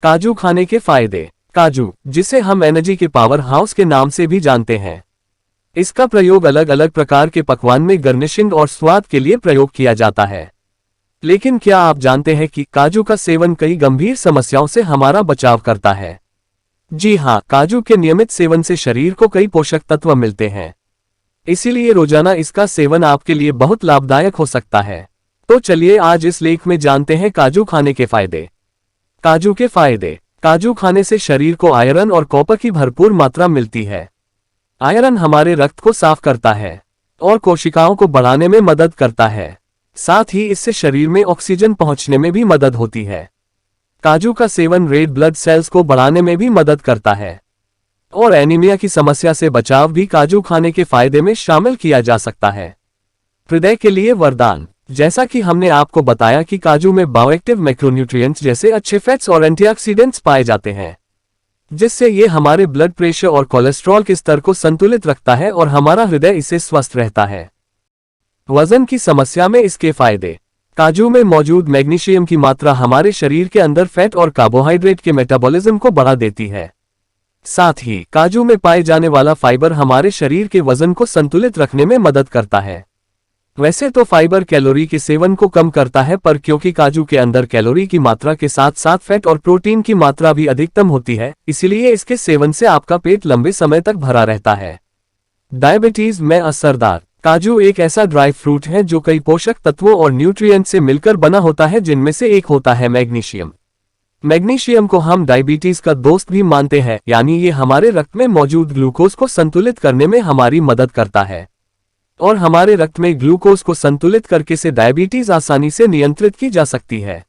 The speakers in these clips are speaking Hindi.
काजू खाने के फायदे। काजू, जिसे हम एनर्जी के पावर हाउस के नाम से भी जानते हैं, इसका प्रयोग अलग अलग प्रकार के पकवान में गार्निशिंग और स्वाद के लिए प्रयोग किया जाता है। लेकिन क्या आप जानते हैं कि काजू का सेवन कई गंभीर समस्याओं से हमारा बचाव करता है? जी हाँ, काजू के नियमित सेवन से शरीर को कई पोषक तत्व मिलते हैं, इसीलिए रोजाना इसका सेवन आपके लिए बहुत लाभदायक हो सकता है। तो चलिए आज इस लेख में जानते हैं काजू खाने के फायदे। काजू के फायदे। काजू खाने से शरीर को आयरन और कॉपर की भरपूर मात्रा मिलती है। आयरन हमारे रक्त को साफ करता है और कोशिकाओं को बढ़ाने में मदद करता है। साथ ही इससे शरीर में ऑक्सीजन पहुंचने में भी मदद होती है। काजू का सेवन रेड ब्लड सेल्स को बढ़ाने में भी मदद करता है और एनीमिया की समस्या से बचाव भी काजू खाने के फायदे में शामिल किया जा सकता है। हृदय के लिए वरदान। जैसा कि हमने आपको बताया कि काजू में बायोएक्टिव मैक्रोन्यूट्रिएंट्स जैसे अच्छे फैट्स और एंटीऑक्सीडेंट्स पाए जाते हैं, जिससे ये हमारे ब्लड प्रेशर और कोलेस्ट्रॉल के स्तर को संतुलित रखता है और हमारा हृदय इससे स्वस्थ रहता है। वजन की समस्या में इसके फायदे। काजू में मौजूद मैग्नीशियम की मात्रा हमारे शरीर के अंदर फैट और कार्बोहाइड्रेट के मेटाबॉलिज्म को बढ़ा देती है। साथ ही काजू में पाए जाने वाला फाइबर हमारे शरीर के वजन को संतुलित रखने में मदद करता है। वैसे तो फाइबर कैलोरी के सेवन को कम करता है, पर क्योंकि काजू के अंदर कैलोरी की मात्रा के साथ साथ फैट और प्रोटीन की मात्रा भी अधिकतम होती है, इसलिए इसके सेवन से आपका पेट लंबे समय तक भरा रहता है। डायबिटीज में असरदार। काजू एक ऐसा ड्राई फ्रूट है जो कई पोषक तत्वों और न्यूट्रिएंट से मिलकर बना होता है, जिनमें से एक होता है मैग्नीशियम। मैग्नीशियम को हम डायबिटीज का दोस्त भी मानते हैं, यानी ये हमारे रक्त में मौजूद ग्लूकोज को संतुलित करने में हमारी मदद करता है और हमारे रक्त में ग्लूकोज को संतुलित करके से डायबिटीज आसानी से नियंत्रित की जा सकती है।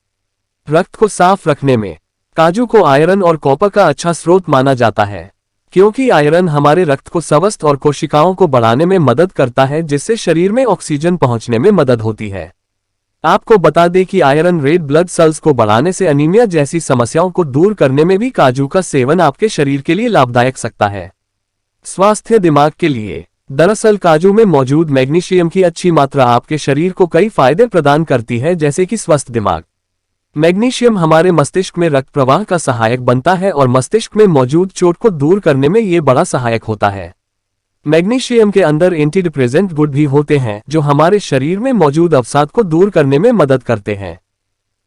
रक्त को साफ रखने में काजू को आयरन और कॉपर का अच्छा स्रोत माना जाता है, क्योंकि आयरन हमारे रक्त को स्वस्थ और कोशिकाओं को बढ़ाने में मदद करता है, जिससे शरीर में ऑक्सीजन पहुंचने में मदद होती है। आपको बता दें कि आयरन रेड ब्लड सेल्स को बढ़ाने से एनीमिया जैसी समस्याओं को दूर करने में भी काजू का सेवन आपके शरीर के लिए लाभदायक सकता है। स्वास्थ्य दिमाग के लिए। दरअसल काजू में मौजूद मैग्नीशियम की अच्छी मात्रा आपके शरीर को कई फायदे प्रदान करती है, जैसे कि स्वस्थ दिमाग। मैग्नीशियम हमारे मस्तिष्क में रक्त प्रवाह का सहायक बनता है और मस्तिष्क में मौजूद चोट को दूर करने में ये बड़ा सहायक होता है। मैग्नीशियम के अंदर एंटीडिप्रेसेंट गुण भी होते हैं, जो हमारे शरीर में मौजूद अवसाद को दूर करने में मदद करते हैं,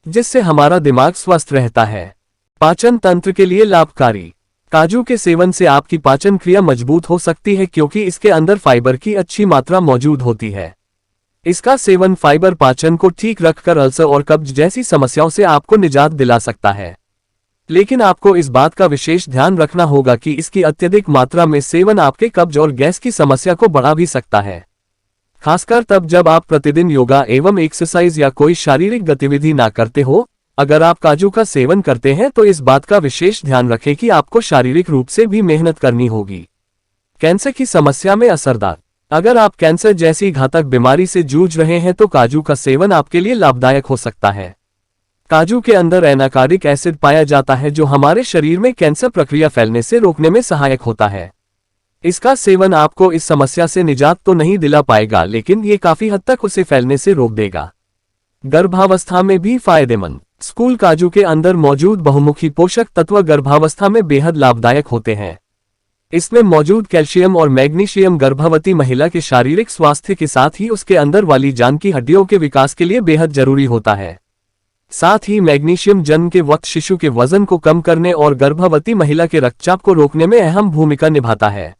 जिससे हमारा दिमाग स्वस्थ रहता है। पाचन तंत्र के लिए लाभकारी। काजू के सेवन से आपकी पाचन क्रिया मजबूत हो सकती है, क्योंकि इसके अंदर फाइबर की अच्छी मात्रा मौजूद होती है। इसका सेवन फाइबर पाचन को ठीक रखकर अल्सर और कब्ज जैसी समस्याओं से आपको निजात दिला सकता है। लेकिन आपको इस बात का विशेष ध्यान रखना होगा कि इसकी अत्यधिक मात्रा में सेवन आपके कब्ज और गैस की समस्या को बढ़ा भी सकता है, खासकर तब जब आप प्रतिदिन योगा एवं एक्सरसाइज या कोई शारीरिक गतिविधि ना करते हो। अगर आप काजू का सेवन करते हैं तो इस बात का विशेष ध्यान रखें कि आपको शारीरिक रूप से भी मेहनत करनी होगी। कैंसर की समस्या में असरदार। अगर आप कैंसर जैसी घातक बीमारी से जूझ रहे हैं तो काजू का सेवन आपके लिए लाभदायक हो सकता है। काजू के अंदर एनाकारिक एसिड पाया जाता है, जो हमारे शरीर में कैंसर प्रक्रिया फैलने से रोकने में सहायक होता है। इसका सेवन आपको इस समस्या से निजात तो नहीं दिला पाएगा, लेकिन ये काफी हद तक उसे फैलने से रोक देगा। गर्भावस्था में भी फायदेमंद। स्कूल काजू के अंदर मौजूद बहुमुखी पोषक तत्व गर्भावस्था में बेहद लाभदायक होते हैं। इसमें मौजूद कैल्शियम और मैग्नीशियम गर्भवती महिला के शारीरिक स्वास्थ्य के साथ ही उसके अंदर वाली जान की हड्डियों के विकास के लिए बेहद जरूरी होता है। साथ ही मैग्नीशियम जन्म के वक्त शिशु के वजन को कम करने और गर्भवती महिला के रक्तचाप को रोकने में अहम भूमिका निभाता है।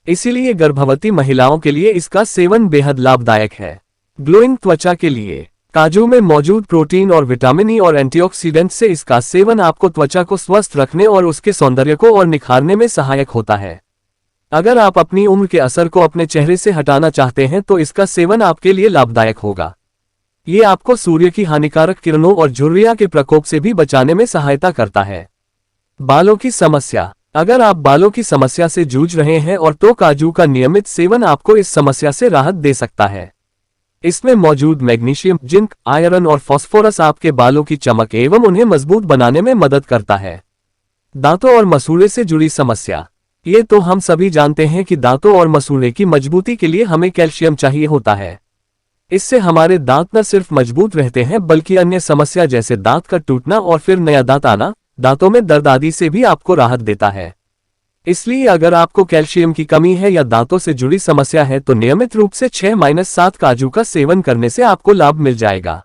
इसीलिए गर्भवती महिलाओं के लिए इसका सेवन बेहद लाभदायक है। ग्लोइंग त्वचा के लिए। काजू में मौजूद प्रोटीन और विटामिन ई और एंटीऑक्सीडेंट से इसका सेवन आपको त्वचा को स्वस्थ रखने और उसके सौंदर्य को और निखारने में सहायक होता है। अगर आप अपनी उम्र के असर को अपने चेहरे से हटाना चाहते हैं तो इसका सेवन आपके लिए लाभदायक होगा। ये आपको सूर्य की हानिकारक किरणों और झुर्रियां के प्रकोप से भी बचाने में सहायता करता है। बालों की समस्या। अगर आप बालों की समस्या से जूझ रहे हैं और तो काजू का नियमित सेवन आपको इस समस्या से राहत दे सकता है। इसमें मौजूद मैग्नीशियम, जिंक, आयरन और फास्फोरस आपके बालों की चमक एवं उन्हें मजबूत बनाने में मदद करता है। दांतों और मसूड़े से जुड़ी समस्या। ये तो हम सभी जानते हैं कि दांतों और मसूड़े की मजबूती के लिए हमें कैल्शियम चाहिए होता है। इससे हमारे दांत न सिर्फ मजबूत रहते हैं, बल्कि अन्य समस्या जैसे दांत का टूटना और फिर नया दांत आना, दांतों में दर्द आदि से भी आपको राहत देता है। इसलिए अगर आपको कैल्शियम की कमी है या दांतों से जुड़ी समस्या है तो नियमित रूप से 6-7 काजू का सेवन करने से आपको लाभ मिल जाएगा।